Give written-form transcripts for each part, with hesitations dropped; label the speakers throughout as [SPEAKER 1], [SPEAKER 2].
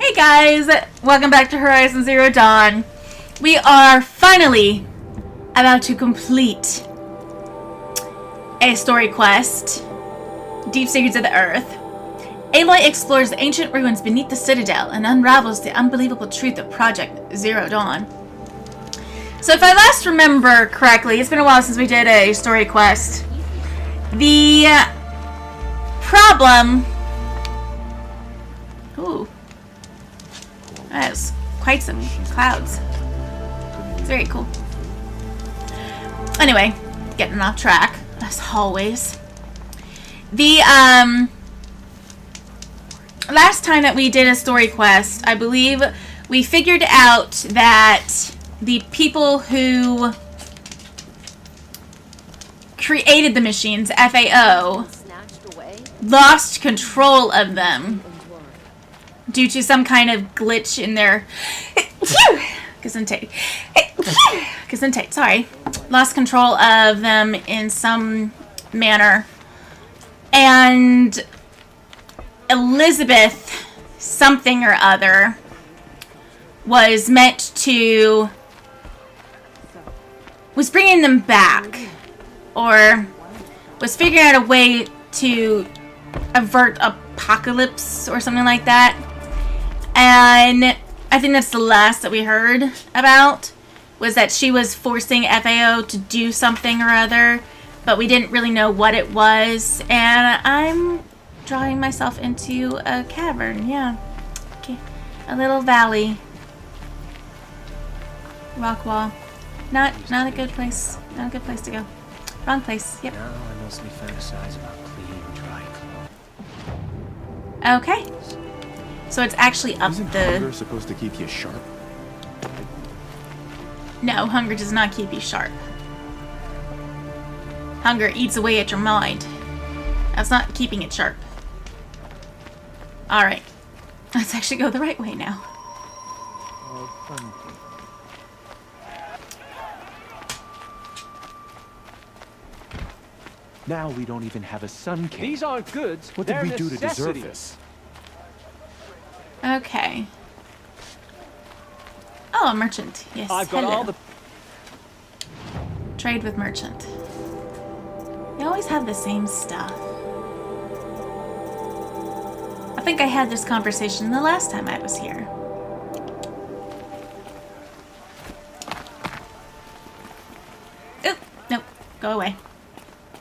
[SPEAKER 1] Hey guys, welcome back to Horizon Zero Dawn. We are finally about to complete a story quest, Deep Secrets of the Earth. Aloy explores the ancient ruins beneath the Citadel and unravels the unbelievable truth of Project Zero Dawn. So if I last remember correctly, it's been a while since we did a story quest. The problem... Ooh. That is quite some clouds. It's very cool. Anyway, getting off track, as always. The, last time that we did a story quest, I believe we figured out that the people who created the machines, FAO, lost control of them due to some kind of glitch in their Gesundheit. Sorry. Lost control of them in some manner. And Elizabeth something or other was bringing them back, or was figuring out a way to avert apocalypse or something like that. And I think that's the last that we heard about, was that she was forcing FAO to do something or other, but we didn't really know what it was. And I'm drawing myself into a cavern, yeah. Okay. A little valley. Rock wall. Not a good place. Not a good place to go. Wrong place. Yep.
[SPEAKER 2] Now I mostly fantasize about clean, dry clothes.
[SPEAKER 1] Okay. So it's actually up
[SPEAKER 3] Isn't hunger supposed to keep you sharp?
[SPEAKER 1] No, hunger does not keep you sharp. Hunger eats away at your mind. That's not keeping it sharp. Alright. Let's actually go the right way now.
[SPEAKER 3] Now we don't even have a Sun King.
[SPEAKER 2] These aren't goods.
[SPEAKER 3] What did we do to deserve this?
[SPEAKER 1] Okay. Oh, a merchant. Yes.
[SPEAKER 2] I've got all the...
[SPEAKER 1] Trade with merchant. They always have the same stuff. I think I had this conversation the last time I was here. Oh, nope. Go away.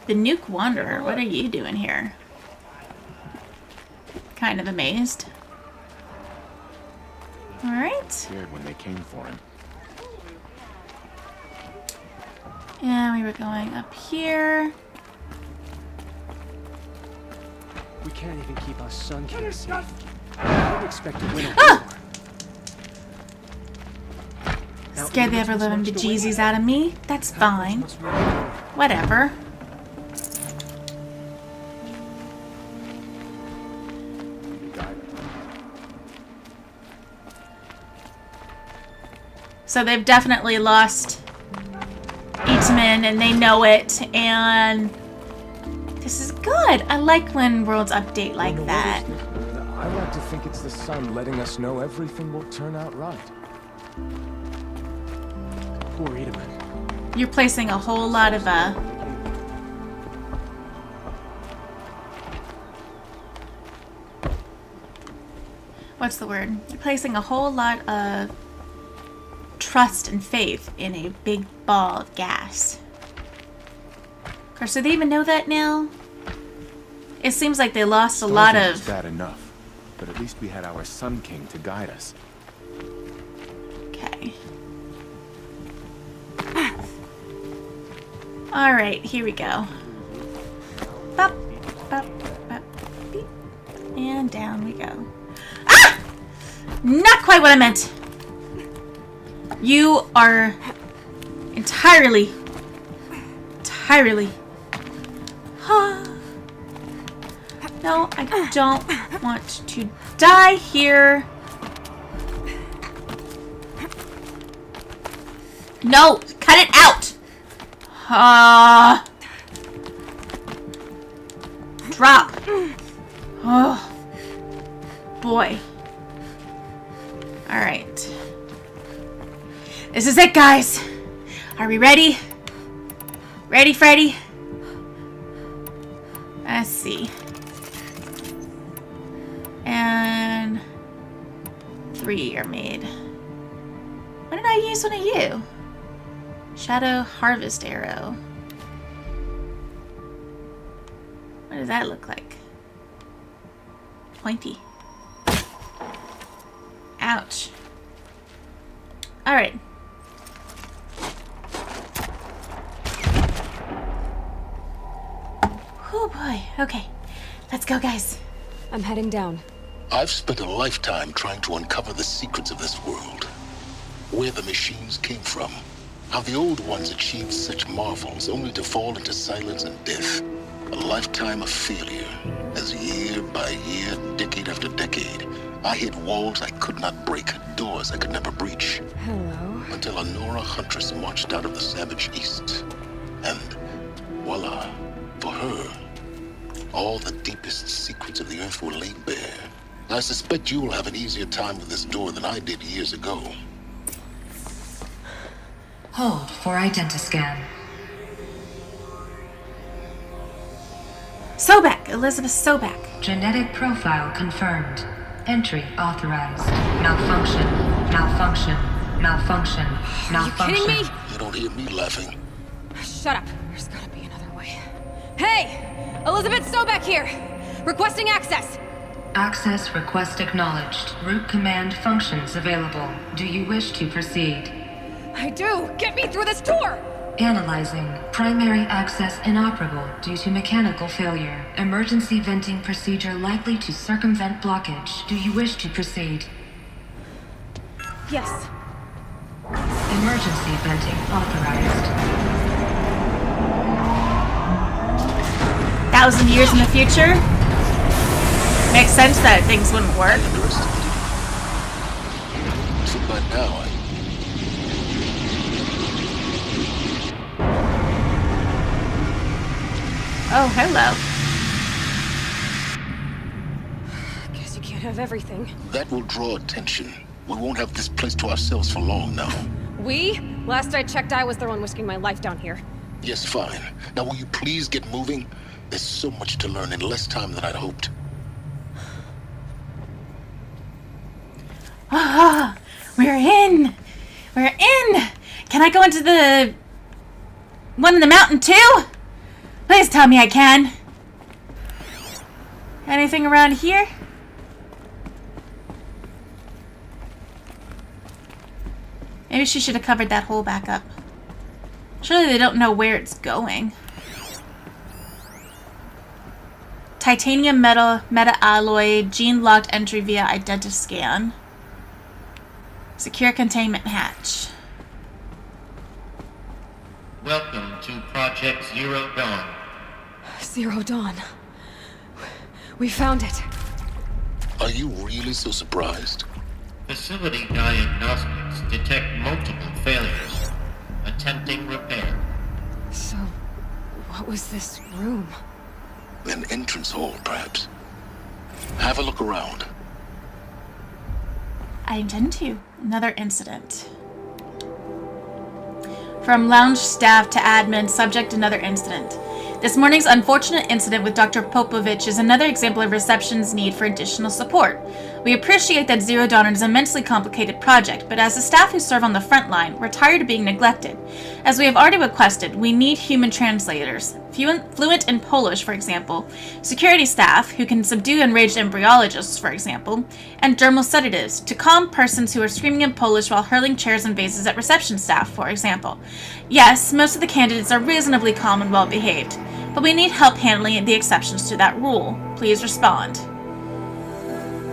[SPEAKER 1] The Nuke Wanderer, what are you doing here? Kind of amazed. Alright.
[SPEAKER 3] Scared when they came for him.
[SPEAKER 1] And we were going up here.
[SPEAKER 2] We can't even keep our Sun King safe. I would expect to win a war.
[SPEAKER 1] Scared the ever-living bejesus out of me. That's fine. Whatever. So they've definitely lost Eatman, and they know it, and this is good. I like when worlds update like that.
[SPEAKER 4] I like to think it's the sun letting us know everything will turn out right.
[SPEAKER 2] Poor Eatman.
[SPEAKER 1] You're placing a whole lot of what's the word? You're placing a whole lot of trust and faith in a big ball of gas. Of course, do they even know that now? It seems like they lost a lot of...
[SPEAKER 3] was bad enough, but at least we had our Sun King to guide us.
[SPEAKER 1] Okay. Alright, here we go. Bop, bop, bop, beep. And down we go. Ah! Not quite what I meant! You are entirely no, I don't want to die here. No, cut it out. Drop. Oh, boy. Alright. This is it, guys. Are we ready? Ready, Freddy? Let's see. And 3 are made. When did I use one of you? Shadow Harvest Arrow. What does that look like? Pointy. Ouch. Alright. Oh boy. Okay. Let's go, guys.
[SPEAKER 5] I'm heading down.
[SPEAKER 6] I've spent a lifetime trying to uncover the secrets of this world. Where the machines came from. How the old ones achieved such marvels only to fall into silence and death. A lifetime of failure. As year by year, decade after decade, I hit walls I could not break, doors I could never breach.
[SPEAKER 5] Hello.
[SPEAKER 6] Until a Nora huntress marched out of the savage east. And voila, for her, all the deepest secrets of the earth were laid bare. I suspect you will have an easier time with this door than I did years ago.
[SPEAKER 7] Hold for identiscan.
[SPEAKER 1] Sobek. Elizabeth Sobek.
[SPEAKER 7] Genetic profile confirmed. Entry authorized. Malfunction. Malfunction. Malfunction. Malfunction.
[SPEAKER 5] Are you kidding me?
[SPEAKER 6] You don't hear me laughing.
[SPEAKER 5] Shut up. There's gotta be another way. Hey! Elizabeth Sobek here! Requesting access!
[SPEAKER 7] Access request acknowledged. Root command functions available. Do you wish to proceed?
[SPEAKER 5] I do! Get me through this door!
[SPEAKER 7] Analyzing. Primary access inoperable due to mechanical failure. Emergency venting procedure likely to circumvent blockage. Do you wish to proceed?
[SPEAKER 5] Yes.
[SPEAKER 7] Emergency venting authorized.
[SPEAKER 1] 1,000 years in the future? Makes sense that things wouldn't work.
[SPEAKER 6] Underestimated you. So by now,
[SPEAKER 1] Oh, hello.
[SPEAKER 5] Guess you can't have everything.
[SPEAKER 6] that will draw attention. We won't have this place to ourselves for long now.
[SPEAKER 5] We? Last I checked, I was the one risking my life down here.
[SPEAKER 6] Yes, fine. Now will you please get moving? There's so much to learn in less time than I'd hoped.
[SPEAKER 1] Ah, we're in. We're in. Can I go into the one in the mountain too? Please tell me I can. Anything around here? Maybe she should have covered that hole back up. Surely they don't know where it's going. Titanium metal meta-alloy gene-locked entry via identiscan. Secure containment hatch.
[SPEAKER 8] Welcome to Project Zero Dawn.
[SPEAKER 5] Zero Dawn. We found it.
[SPEAKER 6] Are you really so surprised?
[SPEAKER 8] Facility diagnostics detect multiple failures. Attempting repair.
[SPEAKER 5] So, what was this room?
[SPEAKER 6] An entrance hall, perhaps. Have a look around.
[SPEAKER 1] I intend to. Another incident. From lounge staff to admin, subject another incident. This morning's unfortunate incident with Dr. Popovich is another example of reception's need for additional support. We appreciate that Zero Dawn is an immensely complicated project, but as the staff who serve on the front line, we're tired of being neglected. As we have already requested, we need human translators, fluent in Polish, for example, security staff who can subdue enraged embryologists, for example, and dermal sedatives to calm persons who are screaming in Polish while hurling chairs and vases at reception staff, for example. Yes, most of the candidates are reasonably calm and well-behaved, but we need help handling the exceptions to that rule. Please respond.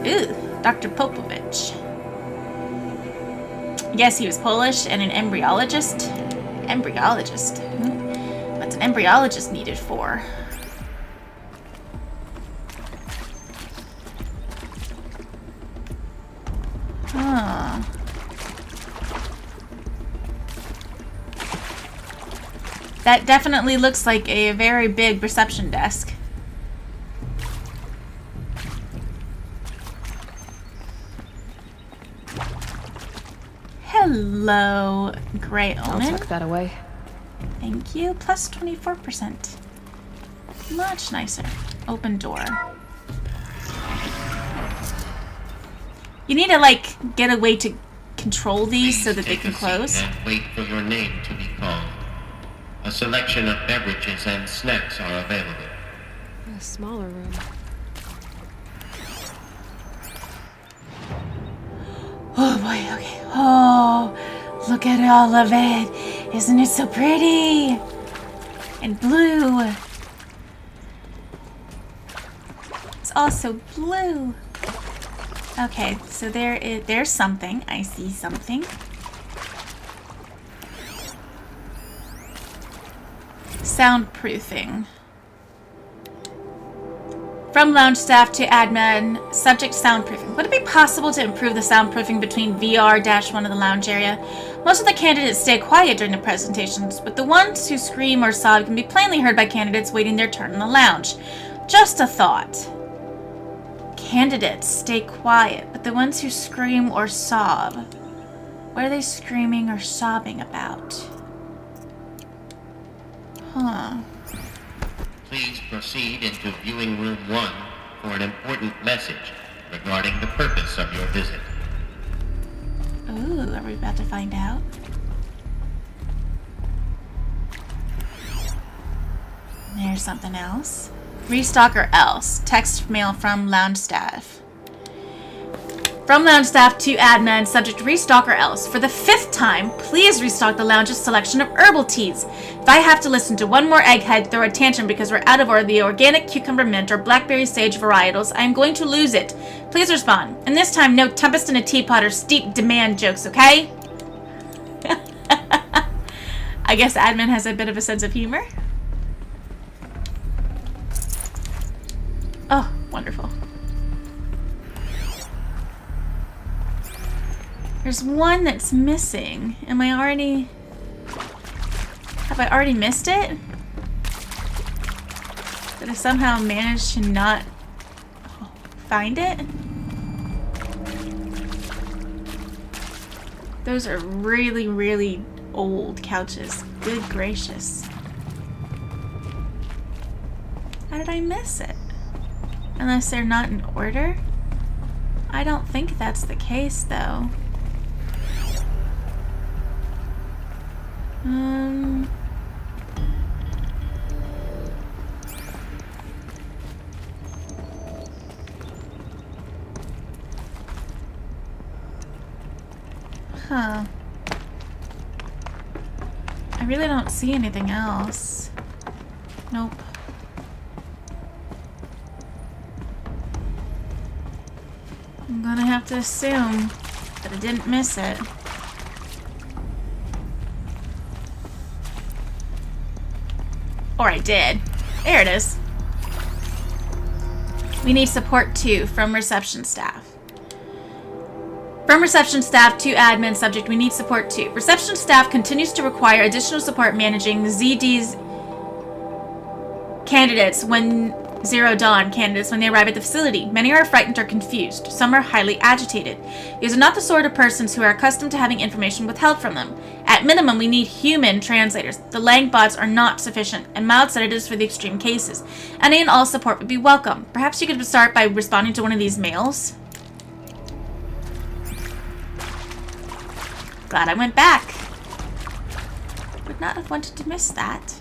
[SPEAKER 1] Ooh, Dr. Popovich. Yes, he was Polish and an embryologist. Embryologist? What's an embryologist needed for? Huh. That definitely looks like a very big reception desk. Hello, Grey
[SPEAKER 5] I'll
[SPEAKER 1] Omen.
[SPEAKER 5] tuck that away.
[SPEAKER 1] Thank you. Plus 24%. Much nicer. Open door. You need to, like, get a way to control these so that they can close.
[SPEAKER 8] And wait for your name to be called. A selection of beverages and snacks are available.
[SPEAKER 5] A smaller room.
[SPEAKER 1] Oh boy, okay. Oh, look at all of it. Isn't it so pretty? And blue. It's also blue. Okay, so there's something. I see something. Soundproofing. From lounge staff to admin, subject soundproofing. Would it be possible to improve the soundproofing between VR-1 of the lounge area? Most of the candidates stay quiet during the presentations, but the ones who scream or sob can be plainly heard by candidates waiting their turn in the lounge. Just a thought. Candidates stay quiet, but the ones who scream or sob, what are they screaming or sobbing about? Huh.
[SPEAKER 8] Please proceed into viewing room 1 for an important message regarding the purpose of your visit.
[SPEAKER 1] Ooh, are we about to find out? There's something else. Restock or else. Text mail from lounge staff. From lounge staff to admin, subject restock or else. For the 5th time, please restock the lounge's selection of herbal teas. If I have to listen to one more egghead throw a tantrum because we're out of the organic cucumber mint or blackberry sage varietals, I am going to lose it. Please respond. And this time, no tempest in a teapot or steep demand jokes, okay? I guess admin has a bit of a sense of humor. Oh, wonderful. There's one that's missing. Have I already missed it? Did I somehow manage to not find it? Those are really, really old couches. Good gracious. How did I miss it? Unless they're not in order? I don't think that's the case, though. Huh. I really don't see anything else. Nope. I'm gonna have to assume that I didn't miss it. Or I did. There it is. We need support too from reception staff. From reception staff to admin subject, we need support too. Reception staff continues to require additional support managing ZD's candidates when Zero Dawn candidates when they arrive at the facility. Many are frightened or confused. Some are highly agitated. These are not the sort of persons who are accustomed to having information withheld from them. At minimum, we need human translators. The lang bots are not sufficient, and mild sedatives for the extreme cases. Any and all support would be welcome. Perhaps you could start by responding to one of these mails? Glad I went back. Would not have wanted to miss that.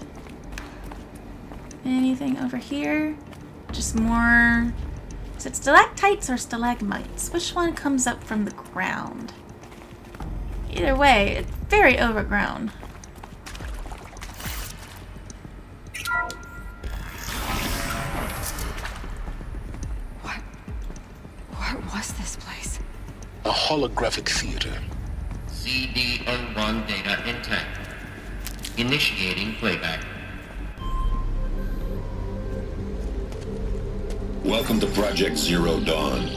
[SPEAKER 1] Anything over here? Just more... Is it stalactites or stalagmites? Which one comes up from the ground? Either way, it's very overgrown.
[SPEAKER 5] What was this place?
[SPEAKER 6] A holographic theater.
[SPEAKER 8] CD01 data intact. Initiating playback.
[SPEAKER 9] Welcome to Project Zero Dawn.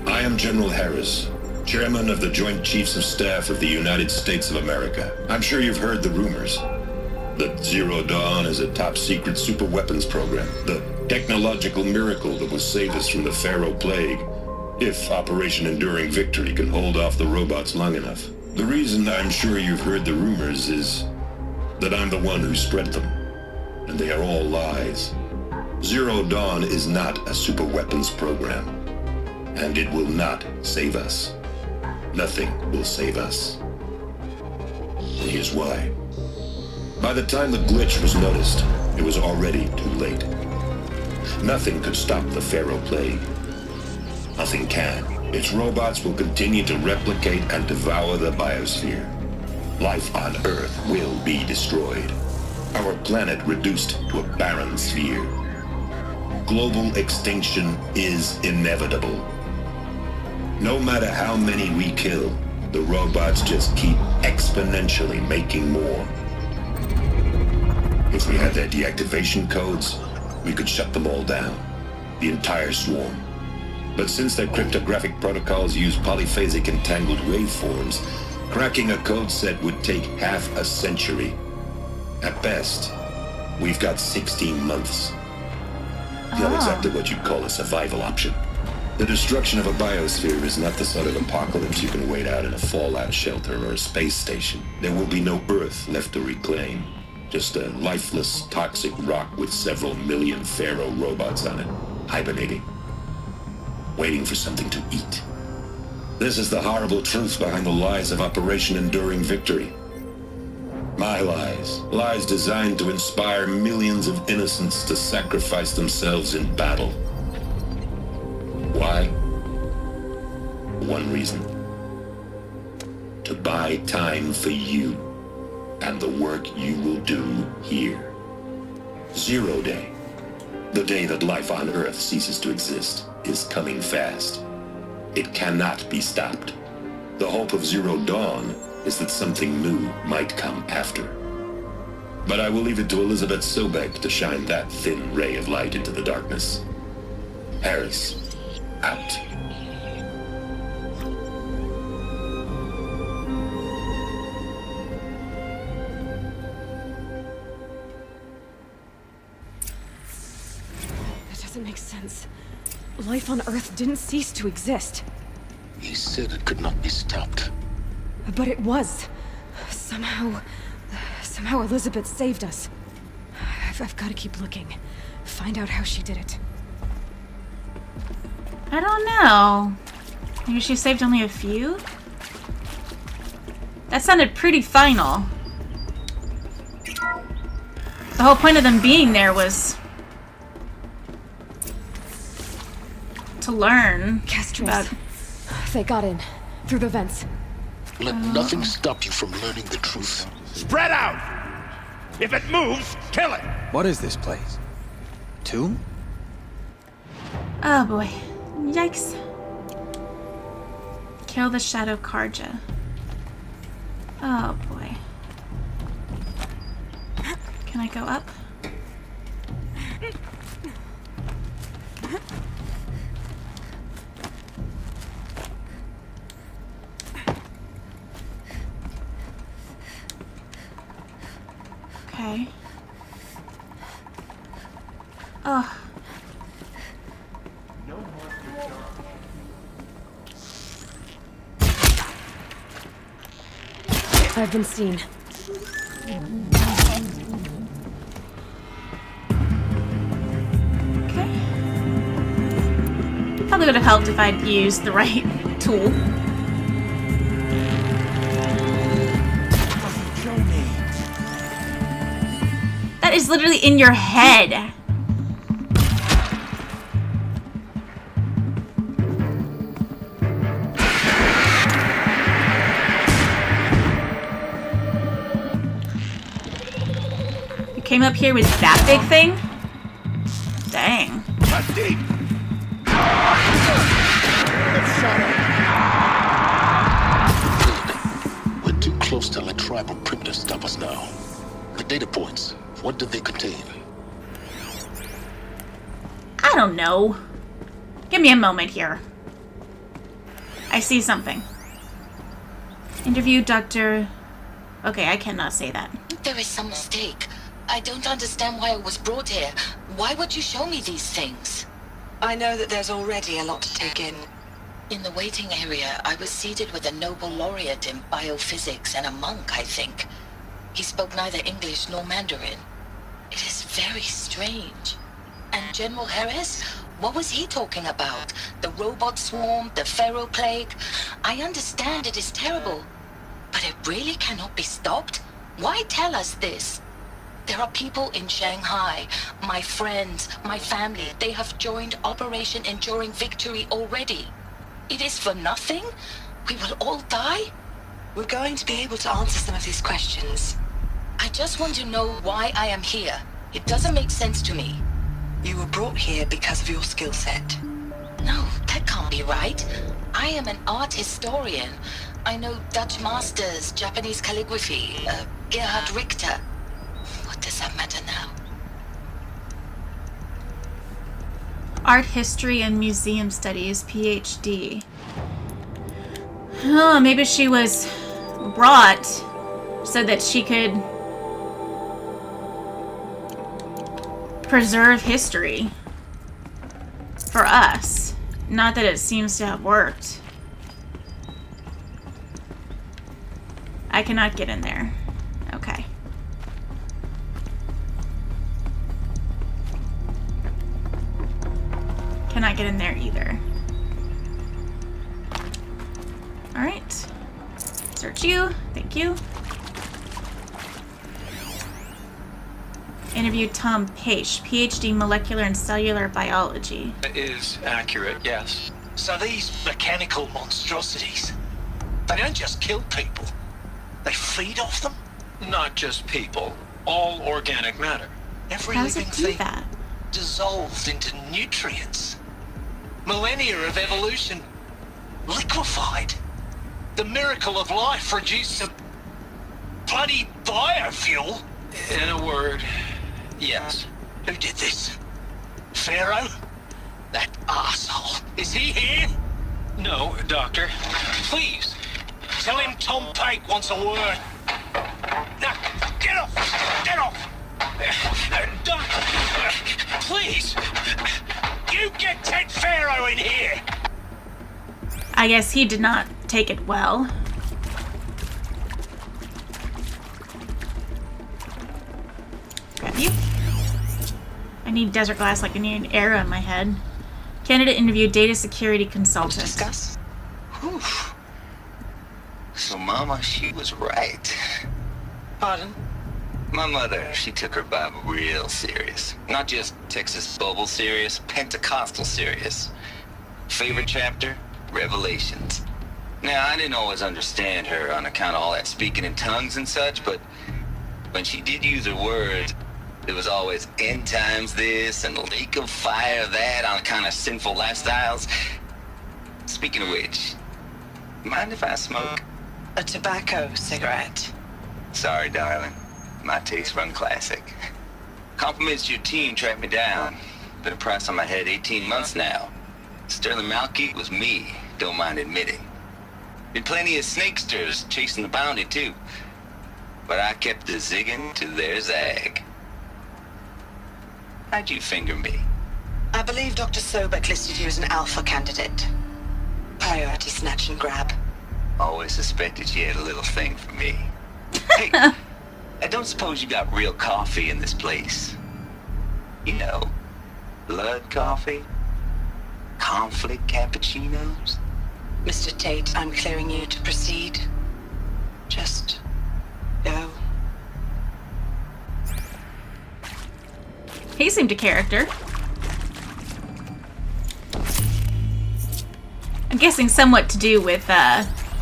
[SPEAKER 9] I am General Harris, Chairman of the Joint Chiefs of Staff of the United States of America. I'm sure you've heard the rumors that Zero Dawn is a top-secret superweapons program, the technological miracle that will save us from the Pharaoh Plague, if Operation Enduring Victory can hold off the robots long enough. The reason I'm sure you've heard the rumors is that I'm the one who spread them, and they are all lies. Zero Dawn is not a superweapons program, and it will not save us. Nothing will save us. And here's why. By the time the glitch was noticed, it was already too late. Nothing could stop the Pharaoh Plague. Nothing can. Its robots will continue to replicate and devour the biosphere. Life on Earth will be destroyed. Our planet reduced to a barren sphere. Global extinction is inevitable. No matter how many we kill, the robots just keep exponentially making more. If we had their deactivation codes, we could shut them all down. The entire swarm. But since their cryptographic protocols use polyphasic entangled waveforms, cracking a code set would take half a century. At best, we've got 16 months. Not exactly what you'd call a survival option. The destruction of a biosphere is not the sort of apocalypse you can wait out in a fallout shelter or a space station. There will be no Earth left to reclaim. Just a lifeless, toxic rock with several million Pharaoh robots on it, hibernating, waiting for something to eat. This is the horrible truth behind the lies of Operation Enduring Victory. My lies. Lies designed to inspire millions of innocents to sacrifice themselves in battle. Why? One reason. To buy time for you and the work you will do here. Zero Day, the day that life on Earth ceases to exist, is coming fast. It cannot be stopped. The hope of Zero Dawn is that something new might come after. But I will leave it to Elizabeth Sobek to shine that thin ray of light into the darkness. Harris, out.
[SPEAKER 5] That doesn't make sense. Life on Earth didn't cease to exist.
[SPEAKER 6] He said it could not be stopped.
[SPEAKER 5] But it was. Somehow Elizabeth saved us. I've got to keep looking. Find out how she did it.
[SPEAKER 1] I don't know. Maybe she saved only a few? That sounded pretty final. The whole point of them being there was to learn about...
[SPEAKER 5] They got in. Through the vents.
[SPEAKER 6] Let nothing stop you from learning the truth.
[SPEAKER 10] Spread out! If it moves, kill it!
[SPEAKER 2] What is this place? Tomb?
[SPEAKER 1] Oh boy. Yikes. Kill the Shadow Karja. Oh boy. Can I go up? Okay. Oh.
[SPEAKER 5] I've been seen.
[SPEAKER 1] Okay. Probably would have helped if I'd used the right tool. That is literally in your head. You came up here with that big thing? Dang.
[SPEAKER 6] We're too close to let tribal primitives stop us now. The data points. What did they contain?
[SPEAKER 1] I don't know. Give me a moment here. I see something. Interview Dr. Okay, I cannot say that.
[SPEAKER 11] There is some mistake. I don't understand why I was brought here. Why would you show me these things?
[SPEAKER 12] I know that there's already a lot to take in.
[SPEAKER 11] In the waiting area, I was seated with a Nobel laureate in biophysics and a monk, I think. He spoke neither English nor Mandarin. It is very strange. And General Harris? What was he talking about? The robot swarm, the Pharaoh plague? I understand it is terrible, but it really cannot be stopped? Why tell us this? There are people in Shanghai, my friends, my family. They have joined Operation Enduring Victory already. It is for nothing? We will all die?
[SPEAKER 12] We're going to be able to answer some of these questions.
[SPEAKER 11] I just want to know why I am here. It doesn't make sense to me.
[SPEAKER 12] You were brought here because of your skill set.
[SPEAKER 11] No, that can't be right. I am an art historian. I know Dutch masters, Japanese calligraphy, Gerhard Richter. What does that matter now?
[SPEAKER 1] Art history and museum studies, PhD. Oh, maybe she was brought so that she could preserve history for us. Not that it seems to have worked. I cannot get in there. Okay. Cannot get in there either. Alright. Search you. Thank you. Interview Tom Page, PhD molecular and cellular biology.
[SPEAKER 13] That is accurate, yes.
[SPEAKER 14] So these mechanical monstrosities, they don't just kill people, they feed off them?
[SPEAKER 13] Not just people, all organic matter.
[SPEAKER 14] Every
[SPEAKER 1] How does
[SPEAKER 14] living
[SPEAKER 1] it do
[SPEAKER 14] thing
[SPEAKER 1] that?
[SPEAKER 14] dissolved into nutrients. Millennia of evolution liquefied. The miracle of life reduced to bloody biofuel.
[SPEAKER 13] In a word, yes.
[SPEAKER 14] Who did this? Pharaoh? That arsehole. Is he here?
[SPEAKER 13] No, Doctor.
[SPEAKER 14] Please, tell him Tom Pake wants a word. Now, get off! Get off! Doctor, please, you get Ted Pharaoh in here!
[SPEAKER 1] I guess he did not take it well. Grab you. I need desert glass like I need an arrow in my head. Candidate interview data security consultant.
[SPEAKER 12] Discuss?
[SPEAKER 15] Whew. So Mama, she was right.
[SPEAKER 12] Pardon?
[SPEAKER 15] My mother, she took her Bible real serious. Not just Texas Bible serious, Pentecostal serious. Favorite chapter? Revelations. Now, I didn't always understand her on account of all that speaking in tongues and such, but when she did use her words, it was always end times this and lake of fire that on kind of sinful lifestyles. Speaking of which, mind if I smoke?
[SPEAKER 12] A tobacco cigarette.
[SPEAKER 15] Sorry, darling. My taste run classic. Compliments to your team tracked me down. Been a price on my head 18 months now. Sterling Malkeet was me, don't mind admitting. Been plenty of snakesters chasing the bounty too. But I kept the zigging to their zag. How'd you finger me?
[SPEAKER 12] I believe Dr. Sobek listed you as an alpha candidate. Priority snatch and grab.
[SPEAKER 15] Always suspected she had a little thing for me. Hey, I don't suppose you got real coffee in this place. You know, blood coffee? Conflict cappuccinos?
[SPEAKER 12] Mr. Tate, I'm clearing you to proceed. Just go.
[SPEAKER 1] He seemed a character. I'm guessing somewhat to do with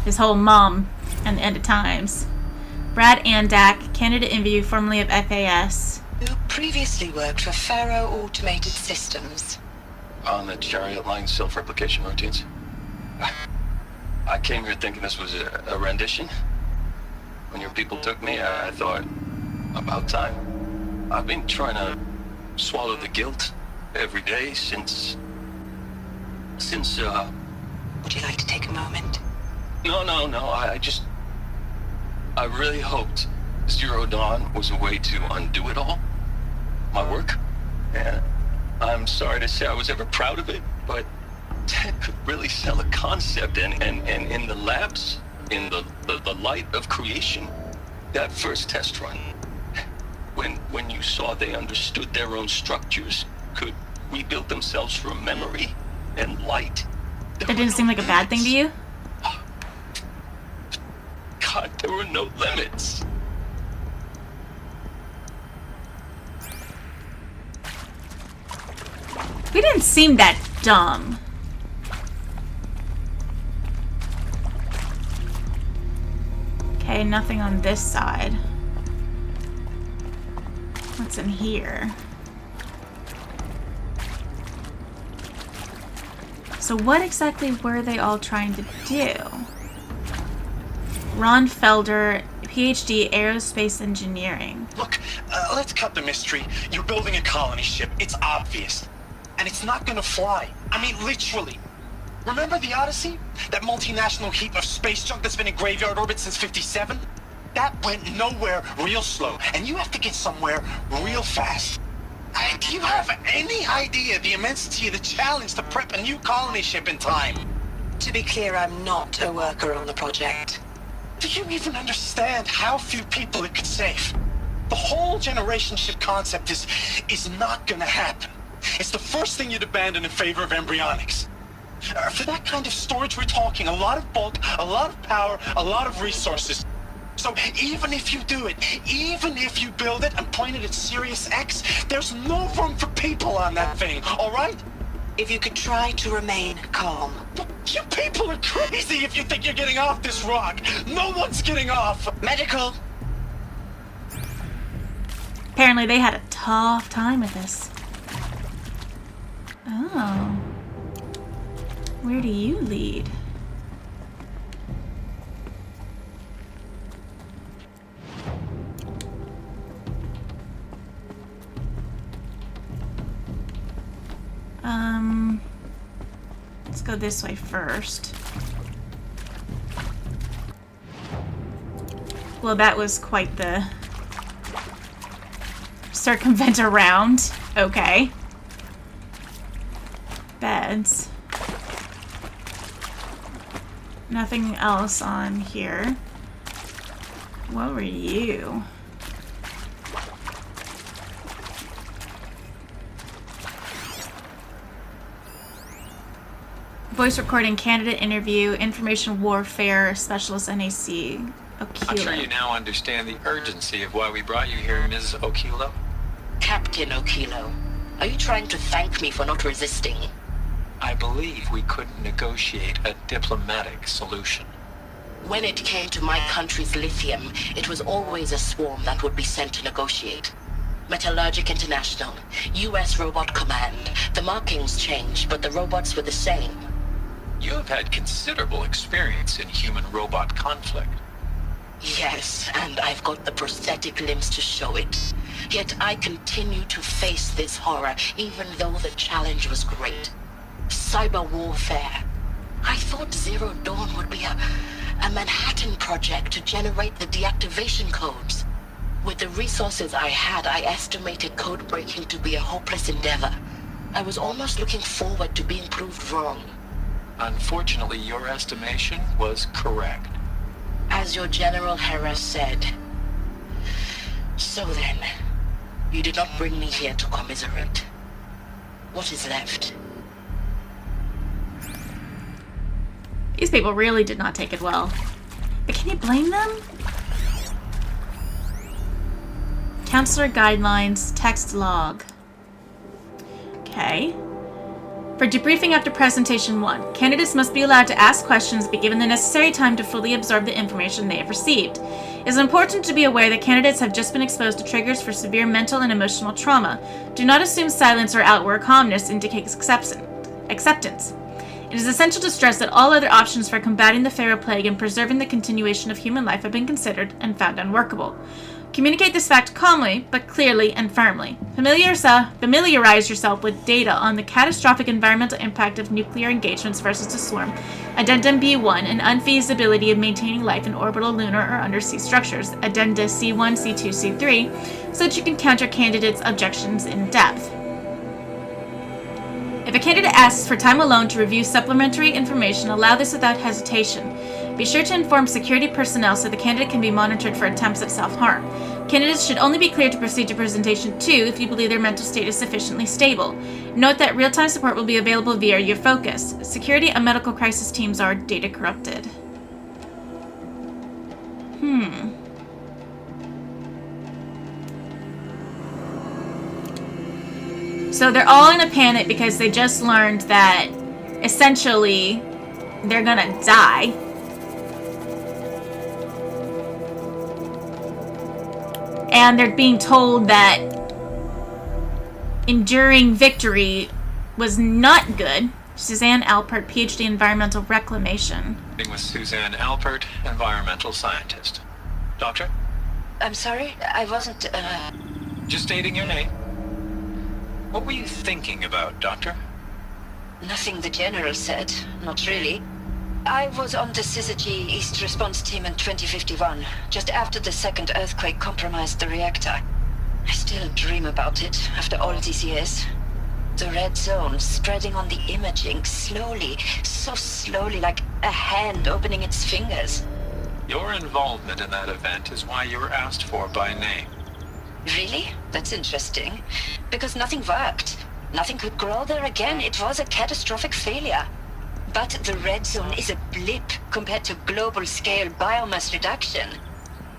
[SPEAKER 1] his whole mom and the end of times. Brad Andak, candidate interview formerly of FAS.
[SPEAKER 12] Who previously worked for Pharaoh Automated Systems.
[SPEAKER 13] On the chariot line self-replication routines. I came here thinking this was a rendition. When your people took me, I thought, about time. I've been trying to swallow the guilt every day since...
[SPEAKER 12] Would you like to take a moment?
[SPEAKER 13] No, I really hoped Zero Dawn was a way to undo it all. My work. And I'm sorry to say I was ever proud of it, but Ted could really sell a concept, and in the labs, in the light of creation, that first test run, when you saw they understood their own structures, could rebuild themselves from memory and light.
[SPEAKER 1] That didn't seem like a bad thing to you?
[SPEAKER 13] God, there were no limits.
[SPEAKER 1] We didn't seem that dumb. Okay, nothing on this side. What's in here? So what exactly were they all trying to do? Ron Felder, PhD, Aerospace Engineering.
[SPEAKER 14] Look, let's cut the mystery. You're building a colony ship. It's obvious. And it's not gonna fly. I mean, literally. Remember the Odyssey? That multinational heap of space junk that's been in graveyard orbit since '57? That went nowhere real slow. And you have to get somewhere real fast. Do you have any idea the immensity of the challenge to prep a new colony ship in time?
[SPEAKER 12] To be clear, I'm not a worker on the project.
[SPEAKER 14] Do you even understand how few people it could save? The whole generation ship concept is not gonna happen. It's the first thing you'd abandon in favor of embryonics. For that kind of storage, we're talking a lot of bulk, a lot of power, a lot of resources. So even if you do it, even if you build it and point it at Sirius X, there's no room for people on that thing, all right?
[SPEAKER 12] If you could try to remain calm.
[SPEAKER 14] You people are crazy if you think you're getting off this rock. No one's getting off.
[SPEAKER 12] Medical.
[SPEAKER 1] Apparently they had a tough time with this. Oh. Where do you lead? Let's go this way first. Well, that was quite the circumvent around. Okay. Beds. Nothing else on here. What were you? Voice recording, candidate interview, information warfare, specialist NAC, Okilo.
[SPEAKER 16] I'm sure you now understand the urgency of why we brought you here, Ms. Okilo.
[SPEAKER 11] Captain Okilo, are you trying to thank me for not resisting?
[SPEAKER 16] I believe we couldn't negotiate a diplomatic solution.
[SPEAKER 11] When it came to my country's lithium, it was always a swarm that would be sent to negotiate. Metallurgic International, US Robot Command. The markings changed, but the robots were the same.
[SPEAKER 16] You have had considerable experience in human-robot conflict.
[SPEAKER 11] Yes, and I've got the prosthetic limbs to show it. Yet I continue to face this horror, even though the challenge was great. Cyber warfare. I thought Zero Dawn would be a Manhattan project to generate the deactivation codes. With the resources I had, I estimated code breaking to be a hopeless endeavor. I was almost looking forward to being proved wrong.
[SPEAKER 16] Unfortunately, your estimation was correct.
[SPEAKER 11] As your General Harris said. So then, you did not bring me here to commiserate. What is left?
[SPEAKER 1] These people really did not take it well. But can you blame them? Counselor guidelines, text log. Okay. For debriefing after presentation 1, candidates must be allowed to ask questions and be given the necessary time to fully absorb the information they have received. It is important to be aware that candidates have just been exposed to triggers for severe mental and emotional trauma. Do not assume silence or outward calmness indicates acceptance. It is essential to stress that all other options for combating the Pharaoh Plague and preserving the continuation of human life have been considered and found unworkable. Communicate this fact calmly, but clearly and firmly. Familiarize yourself with data on the catastrophic environmental impact of nuclear engagements versus the swarm, Addendum B1, and unfeasibility of maintaining life in orbital, lunar, or undersea structures, Addenda C1, C2, C3, so that you can counter candidates' objections in depth. If If a candidate asks for time alone to review supplementary information, allow this without hesitation. Be sure to inform security personnel so the candidate can be monitored for attempts at self-harm. Candidates should only be cleared to proceed to presentation 2 if you believe their mental state is sufficiently stable. Note that real-time support will be available via your focus. Security and medical crisis teams are data corrupted. So they're all in a panic because they just learned that essentially they're gonna die. And they're being told that enduring victory was not good. Suzanne Alpert, PhD in Environmental Reclamation.
[SPEAKER 16] With Suzanne Alpert, environmental scientist. Doctor?
[SPEAKER 11] I'm sorry, I wasn't,
[SPEAKER 16] Just stating your name. What were you thinking about, Doctor?
[SPEAKER 11] Nothing the General said. Not really. I was on the Syzygy East Response Team in 2051, just after the second earthquake compromised the reactor. I still dream about it, after all these years. The red zone spreading on the imaging, slowly, so slowly, like a hand opening its fingers.
[SPEAKER 16] Your involvement in that event is why you were asked for by name.
[SPEAKER 11] Really? That's interesting. Because nothing worked. Nothing could grow there again. It was a catastrophic failure. But the red zone is a blip compared to global-scale biomass reduction.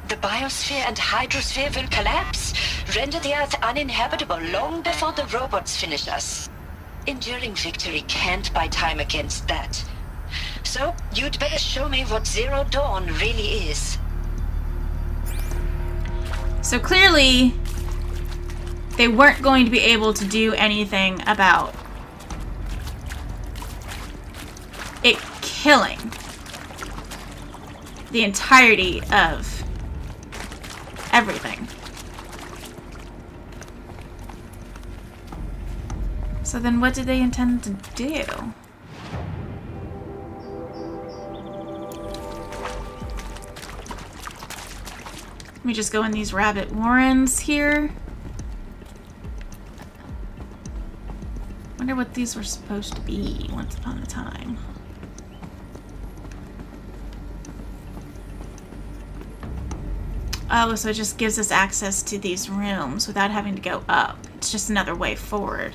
[SPEAKER 11] The biosphere and hydrosphere will collapse, render the Earth uninhabitable long before the robots finish us. Enduring victory can't buy time against that. So, you'd better show me what Zero Dawn really is.
[SPEAKER 1] So clearly, they weren't going to be able to do anything about it killing the entirety of everything. So then what did they intend to do? Let me just go in these rabbit warrens here. Wonder what these were supposed to be once upon a time. Oh, so it just gives us access to these rooms without having to go up. It's just another way forward.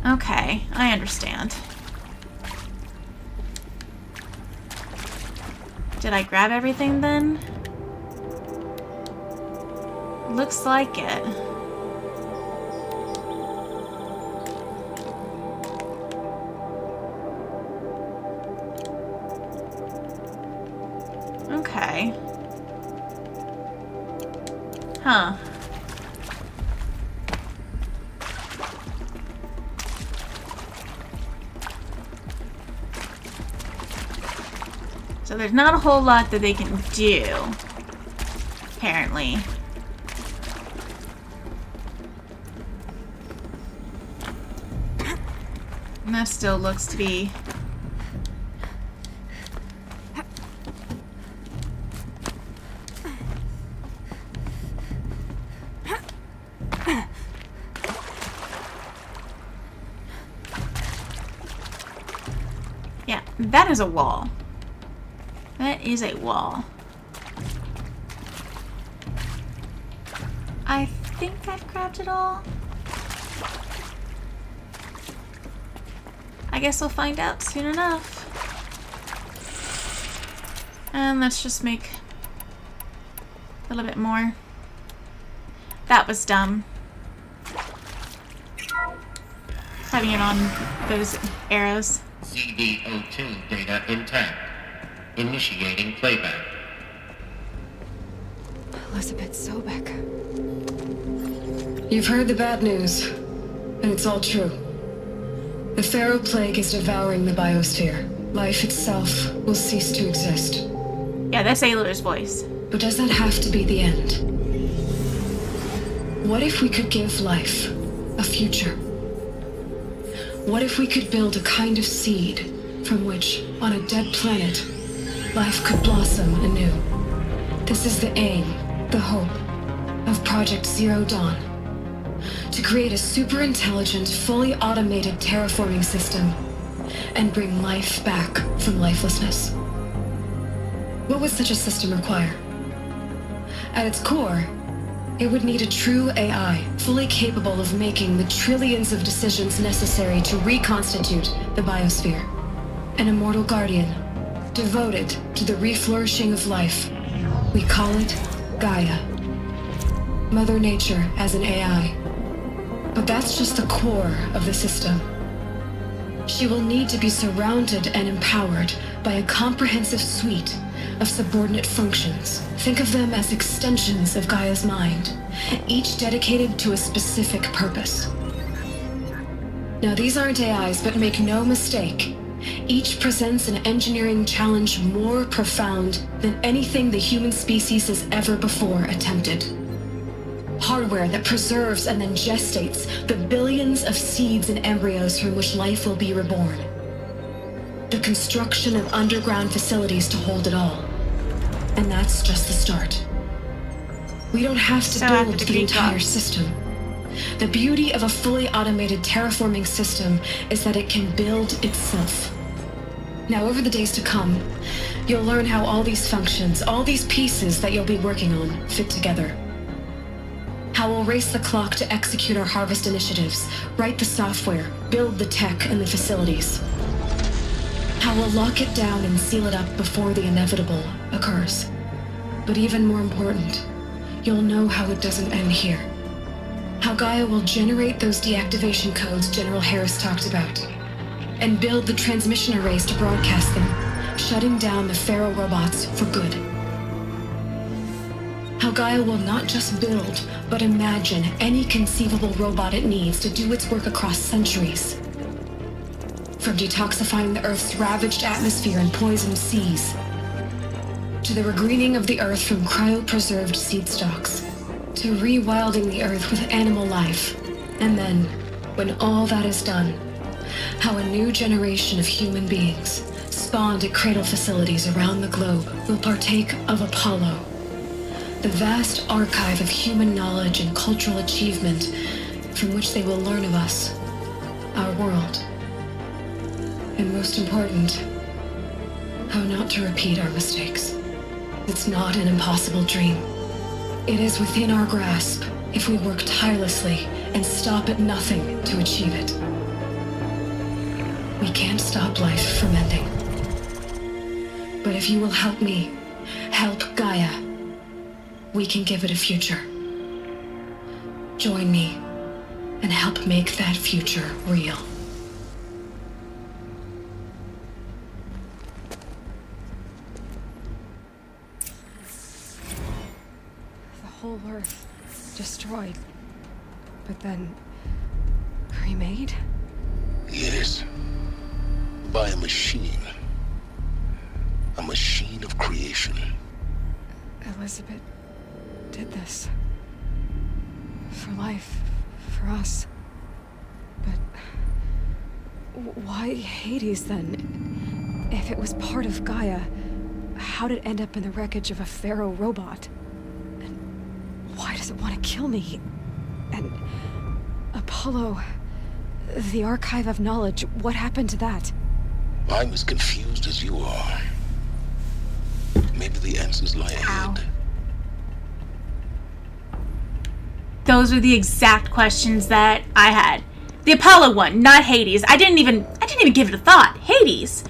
[SPEAKER 1] Okay, I understand. Did I grab everything then? Looks like it. Okay. Huh. So there's not a whole lot that they can do, apparently. And that still looks to be... Yeah, that is a wall. That is a wall. I think I've grabbed it all. I guess we'll find out soon enough. And let's just make a little bit more. That was dumb. Having it on those arrows.
[SPEAKER 8] CD02 data intact. Initiating playback.
[SPEAKER 5] Elizabeth Sobek.
[SPEAKER 17] You've heard the bad news, and it's all true. The Pharaoh Plague is devouring the biosphere. Life itself will cease to exist.
[SPEAKER 1] Yeah, that's Aylar's voice.
[SPEAKER 17] But does that have to be the end? What if we could give life a future? What if we could build a kind of seed from which, on a dead planet, life could blossom anew? This is the aim, the hope, of Project Zero Dawn. to create a super intelligent, fully automated terraforming system and bring life back from lifelessness. What would such a system require? At its core, it would need a true AI, fully capable of making the trillions of decisions necessary to reconstitute the biosphere. An immortal guardian, devoted to the reflourishing of life. We call it Gaia. Mother Nature as an AI. But that's just the core of the system. She will need to be surrounded and empowered by a comprehensive suite of subordinate functions. Think of them as extensions of Gaia's mind, each dedicated to a specific purpose. Now, these aren't AIs, but make no mistake, each presents an engineering challenge more profound than anything the human species has ever before attempted. Hardware that preserves and then gestates the billions of seeds and embryos from which life will be reborn. The construction of underground facilities to hold it all. And that's just the start. We don't have to build the entire system. The beauty of a fully automated terraforming system is that it can build itself. Now, over the days to come, you'll learn how all these functions, all these pieces that you'll be working on, fit together. How we'll race the clock to execute our harvest initiatives, write the software, build the tech and the facilities. How we'll lock it down and seal it up before the inevitable occurs. But even more important, you'll know how it doesn't end here. How Gaia will generate those deactivation codes General Harris talked about, and build the transmission arrays to broadcast them, shutting down the Pharaoh robots for good. How Gaia will not just build, but imagine any conceivable robot it needs to do its work across centuries. From detoxifying the Earth's ravaged atmosphere and poisoned seas, to the regreening of the Earth from cryopreserved seed stalks, to rewilding the Earth with animal life. And then, when all that is done, how a new generation of human beings, spawned at cradle facilities around the globe, will partake of Apollo, the vast archive of human knowledge and cultural achievement from which they will learn of us, our world. And most important, how not to repeat our mistakes. It's not an impossible dream. It is within our grasp if we work tirelessly and stop at nothing to achieve it. We can't stop life from ending. But if you will help me, help Gaia, we can give it a future. Join me and help make that future real.
[SPEAKER 5] The whole Earth destroyed, but then remade?
[SPEAKER 6] Yes. By a machine. A machine of creation.
[SPEAKER 5] Elizabeth did this. For life. For us. But why Hades then? If it was part of Gaia, how did it end up in the wreckage of a Pharaoh robot? And why does it want to kill me? And Apollo, the archive of knowledge, what happened to that?
[SPEAKER 6] I'm as confused as you are. Maybe the answers lie ahead.
[SPEAKER 1] Those are the exact questions that I had. The Apollo one, not Hades. I didn't even give it a thought. Hades.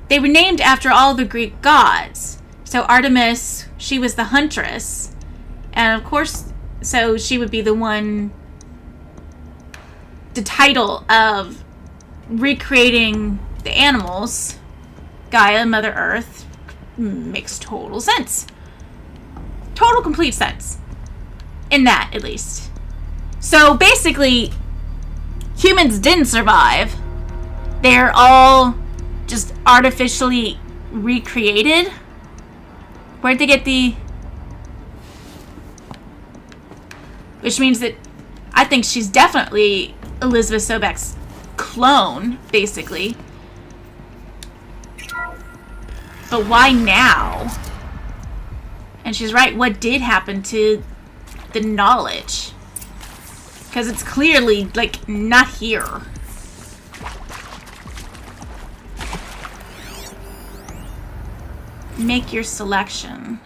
[SPEAKER 1] They were named after all the Greek gods. So Artemis, she was the huntress. And of course, so she would be the one, the title of recreating the animals. Gaia, Mother Earth, makes total sense. Total complete sense. In that, at least. So basically, humans didn't survive. They're all just artificially recreated. Where'd they get the... Which means that I think she's definitely Elizabeth Sobeck's clone, basically. But why now? And she's right, what did happen to the knowledge? Because it's clearly, like, not here. Make your selection.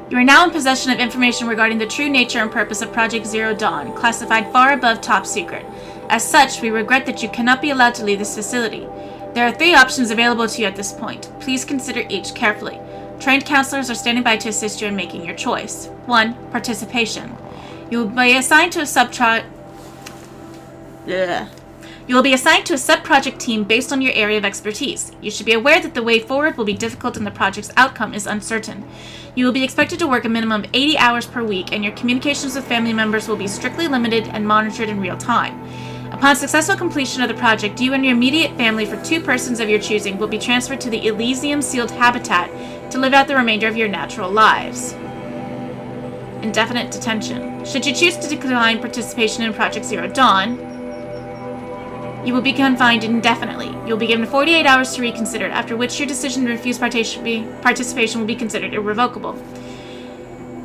[SPEAKER 1] You are now in possession of information regarding the true nature and purpose of Project Zero Dawn, classified far above top secret. As such, we regret that you cannot be allowed to leave this facility. There are 3 options available to you at this point. Please consider each carefully. Trained counselors are standing by to assist you in making your choice. 1. Participation. You will be assigned to a You will be assigned to a sub-project team based on your area of expertise. You should be aware that the way forward will be difficult and the project's outcome is uncertain. You will be expected to work a minimum of 80 hours per week, and your communications with family members will be strictly limited and monitored in real time. Upon successful completion of the project, you and your immediate family for 2 persons of your choosing will be transferred to the Elysium Sealed Habitat to live out the remainder of your natural lives. Indefinite detention. Should you choose to decline participation in Project Zero Dawn, you will be confined indefinitely. You will be given 48 hours to reconsider, after which your decision to refuse participation will be considered irrevocable.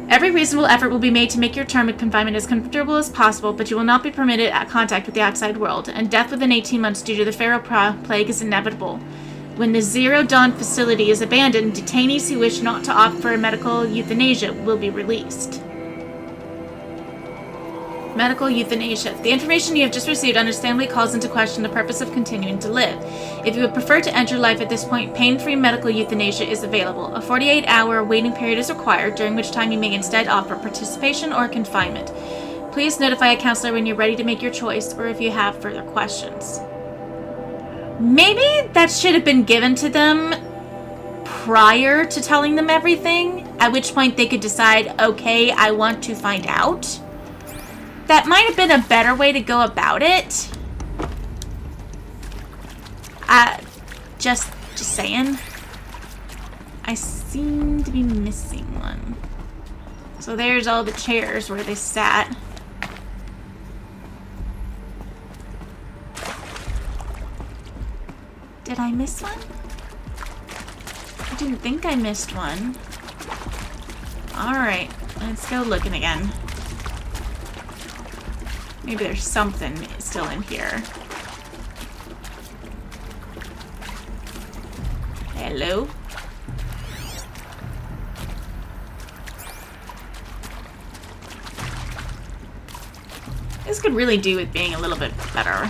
[SPEAKER 1] Every reasonable effort will be made to make your term of confinement as comfortable as possible, but you will not be permitted contact with the outside world, and death within 18 months due to the Pharaoh Plague is inevitable. When the Zero Dawn facility is abandoned, detainees who wish not to opt for medical euthanasia will be released. Medical euthanasia. The information you have just received understandably calls into question the purpose of continuing to live. If you would prefer to end your life at this point, pain-free medical euthanasia is available. A 48-hour waiting period is required, during which time you may instead opt for participation or confinement. Please notify a counselor when you're ready to make your choice, or if you have further questions. Maybe that should have been given to them prior to telling them everything, at which point they could decide, okay, I want to find out. That might have been a better way to go about it. Just saying. I seem to be missing one. So there's all the chairs where they sat. Did I miss one? I didn't think I missed one. Alright, let's go looking again. Maybe there's something still in here. Hello? This could really do with being a little bit better.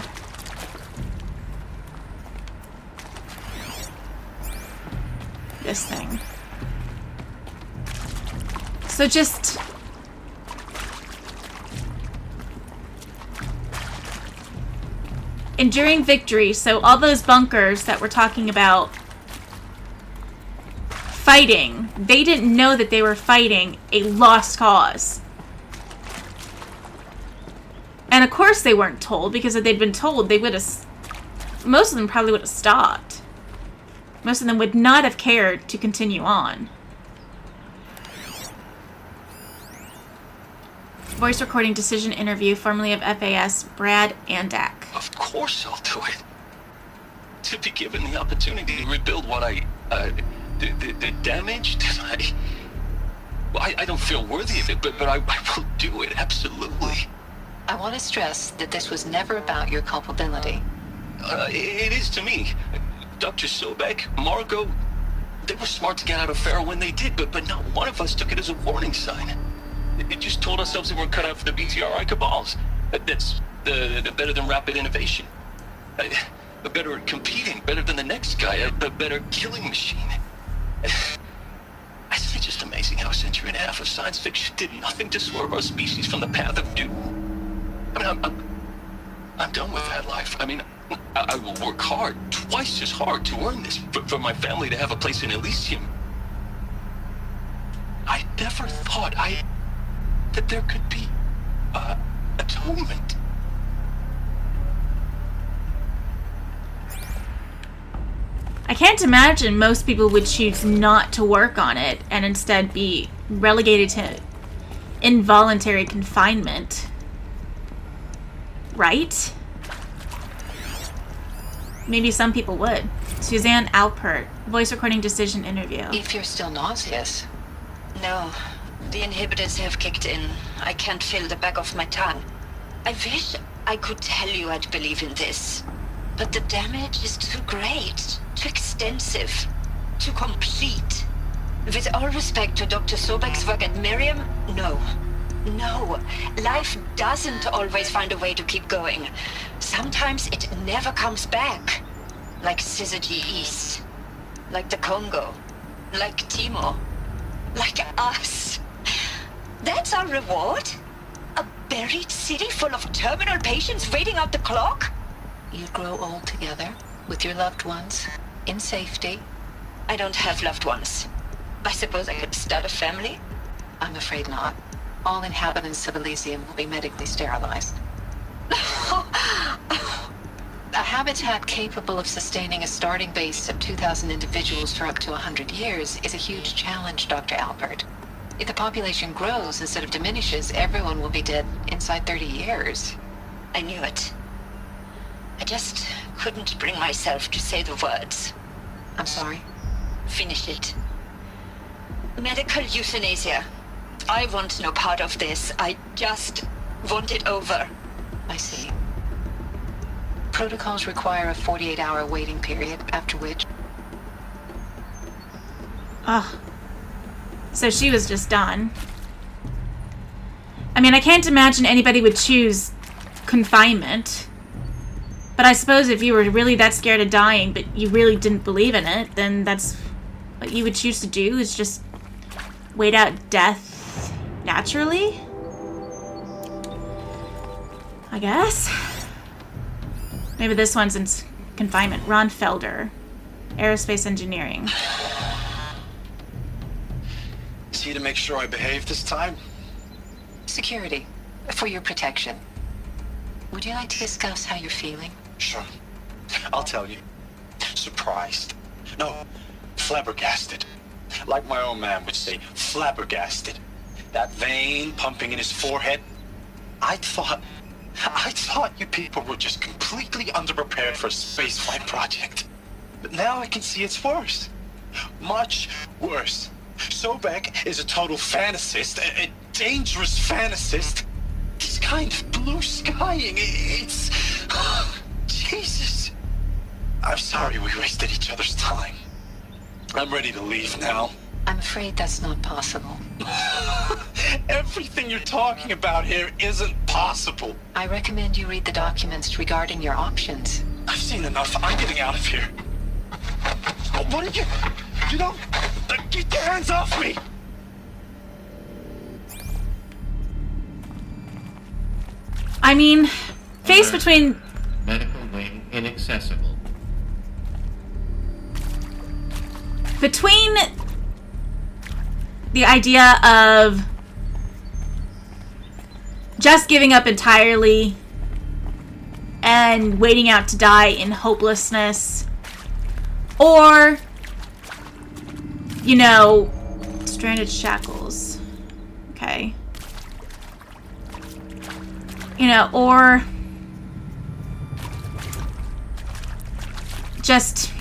[SPEAKER 1] This thing. So just... enduring victory. So all those bunkers that we're talking about fighting, they didn't know that they were fighting a lost cause. And of course they weren't told, because if they'd been told, they would have... most of them probably would have stopped. Most of them would not have cared to continue on. Voice recording decision interview, formerly of FAS, Brad Andak.
[SPEAKER 13] Of course I'll do it. To be given the opportunity to rebuild what the damage that I don't feel worthy of it, but I will do it, absolutely.
[SPEAKER 11] I want to stress that this was never about your culpability.
[SPEAKER 13] It is to me. Dr. Sobek, Margot, they were smart to get out of Pharaoh when they did, but not one of us took it as a warning sign. It just told ourselves that we're cut out for the BTRI cabals. That's the better than rapid innovation. Better at competing, better than the next guy, a better killing machine. It's just amazing how a century and a half of science fiction did nothing to swerve our species from the path of doom. I mean, I'm done with that life. I mean, I will work hard, twice as hard, to earn this, for my family to have a place in Elysium. I never thought that there could be atonement.
[SPEAKER 1] I can't imagine most people would choose not to work on it and instead be relegated to involuntary confinement. Right? Maybe some people would. Suzanne Alpert, voice recording decision interview.
[SPEAKER 11] If you're still nauseous. No, The inhibitors have kicked in. I can't feel the back of my tongue. I wish I could tell you I'd believe in this. But the damage is too great, too extensive, too complete. With all respect to Dr. Sobek's work at Miriam, no. No. Life doesn't always find a way to keep going. Sometimes it never comes back. Like Syzygy East. Like the Congo. Like Timo. Like us. That's our reward? A buried city full of terminal patients waiting out the clock? You grow old together, with your loved ones, in safety. I don't have loved ones. I suppose I could start a family? I'm afraid not. All inhabitants of Elysium will be medically sterilized. A habitat capable of sustaining a starting base of 2,000 individuals for up to 100 years is a huge challenge, Dr. Albert. If the population grows instead of diminishes, everyone will be dead inside 30 years. I knew it. I just couldn't bring myself to say the words. I'm sorry. Finish it. Medical euthanasia. I want no part of this. I just want it over. I see. Protocols require a 48-hour waiting period, after which...
[SPEAKER 1] Ugh. So she was just done. I mean, I can't imagine anybody would choose confinement. But I suppose if you were really that scared of dying, but you really didn't believe in it, then that's what you would choose to do, is just wait out death naturally? I guess. Maybe this one's in confinement. Ron Felder, Aerospace Engineering.
[SPEAKER 14] Is he to make sure I behave this time?
[SPEAKER 11] Security. For your protection. Would you like to discuss how you're feeling?
[SPEAKER 14] Sure. I'll tell you. Surprised. No, flabbergasted. Like my old man would say, flabbergasted. That vein pumping in his forehead. I thought you people were just completely underprepared for a spaceflight project. But now I can see it's worse. Much worse. Sobek is a total fantasist, a dangerous fantasist. He's kind of blue skying. It's... Jesus. I'm sorry we wasted each other's time. I'm ready to leave now.
[SPEAKER 11] I'm afraid that's not possible.
[SPEAKER 14] Everything you're talking about here isn't possible.
[SPEAKER 11] I recommend you read the documents regarding your options.
[SPEAKER 14] I've seen enough. I'm getting out of here. What are you... You don't... Get your hands off me!
[SPEAKER 1] I mean, face between...
[SPEAKER 8] Medical wing inaccessible.
[SPEAKER 1] Between the idea of just giving up entirely and waiting out to die in hopelessness, or, you know, stranded shackles. Okay. You know, or just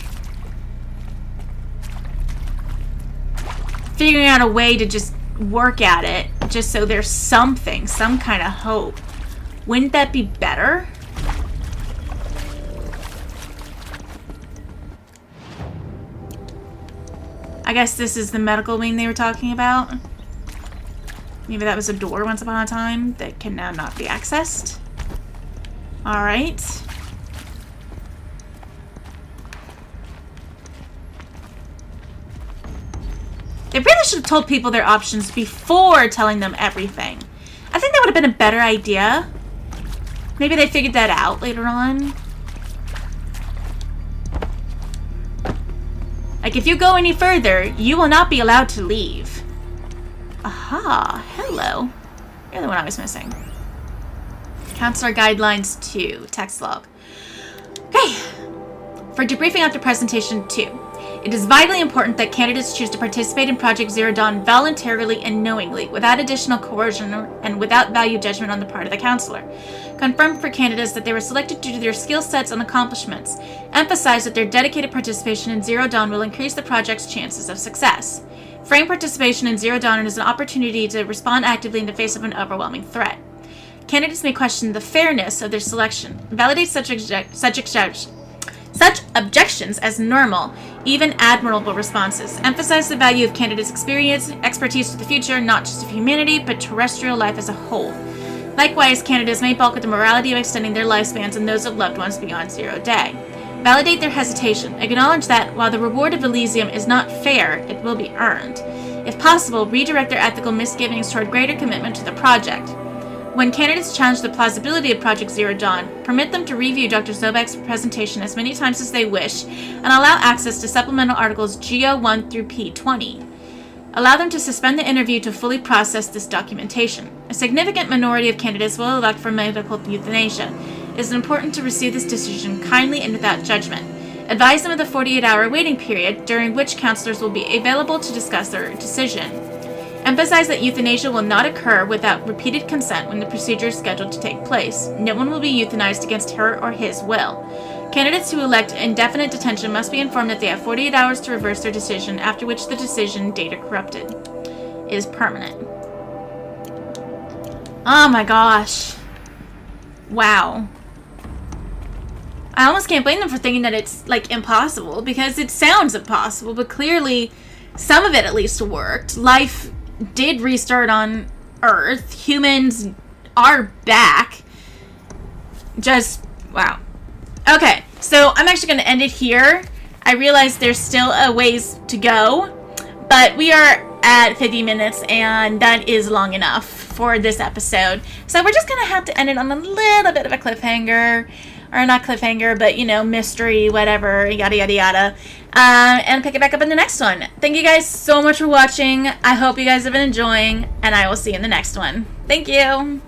[SPEAKER 1] figuring out a way to just work at it, just so there's something, some kind of hope. Wouldn't that be better? I guess this is the medical wing they were talking about. Maybe that was a door once upon a time that can now not be accessed. Alright. They really should have told people their options before telling them everything. I think that would have been a better idea. Maybe they figured that out later on. Like, if you go any further, you will not be allowed to leave. Aha, hello. You're the one I was missing. Counselor Guidelines 2, text log. Okay. For debriefing after presentation 2. It is vitally important that candidates choose to participate in Project Zero Dawn voluntarily and knowingly, without additional coercion and without value judgment on the part of the counselor. Confirm for candidates that they were selected due to their skill sets and accomplishments. Emphasize that their dedicated participation in Zero Dawn will increase the project's chances of success. Frank participation in Zero Dawn is an opportunity to respond actively in the face of an overwhelming threat. Candidates may question the fairness of their selection, validate such objections as normal, even admirable responses, emphasize the value of candidates' experience, expertise to the future, not just of humanity, but terrestrial life as a whole. Likewise, candidates may balk at the morality of extending their lifespans and those of loved ones beyond 0 day. Validate their hesitation. Acknowledge that, while the reward of Elysium is not fair, it will be earned. If possible, redirect their ethical misgivings toward greater commitment to the project. When candidates challenge the plausibility of Project Zero Dawn, permit them to review Dr. Sobek's presentation as many times as they wish, and allow access to supplemental articles GO1 through P20. Allow them to suspend the interview to fully process this documentation. A significant minority of candidates will elect for medical euthanasia. It is important to receive this decision kindly and without judgment. Advise them of the 48-hour waiting period, during which counselors will be available to discuss their decision. Emphasize that euthanasia will not occur without repeated consent when the procedure is scheduled to take place. No one will be euthanized against her or his will. Candidates who elect indefinite detention must be informed that they have 48 hours to reverse their decision, after which the decision, data corrupted, is permanent. Oh my gosh. Wow. I almost can't blame them for thinking that it's, like, impossible, because it sounds impossible, but clearly some of it at least worked. Life did restart on Earth. Humans are back. Just, wow. Okay, so I'm actually going to end it here. I realize there's still a ways to go, but we are at 50 minutes, and that is long enough for this episode. So we're just going to have to end it on a little bit of a cliffhanger. Or not cliffhanger, but, you know, mystery, whatever, yada, yada, yada. And pick it back up in the next one. Thank you guys so much for watching. I hope you guys have been enjoying, and I will see you in the next one. Thank you.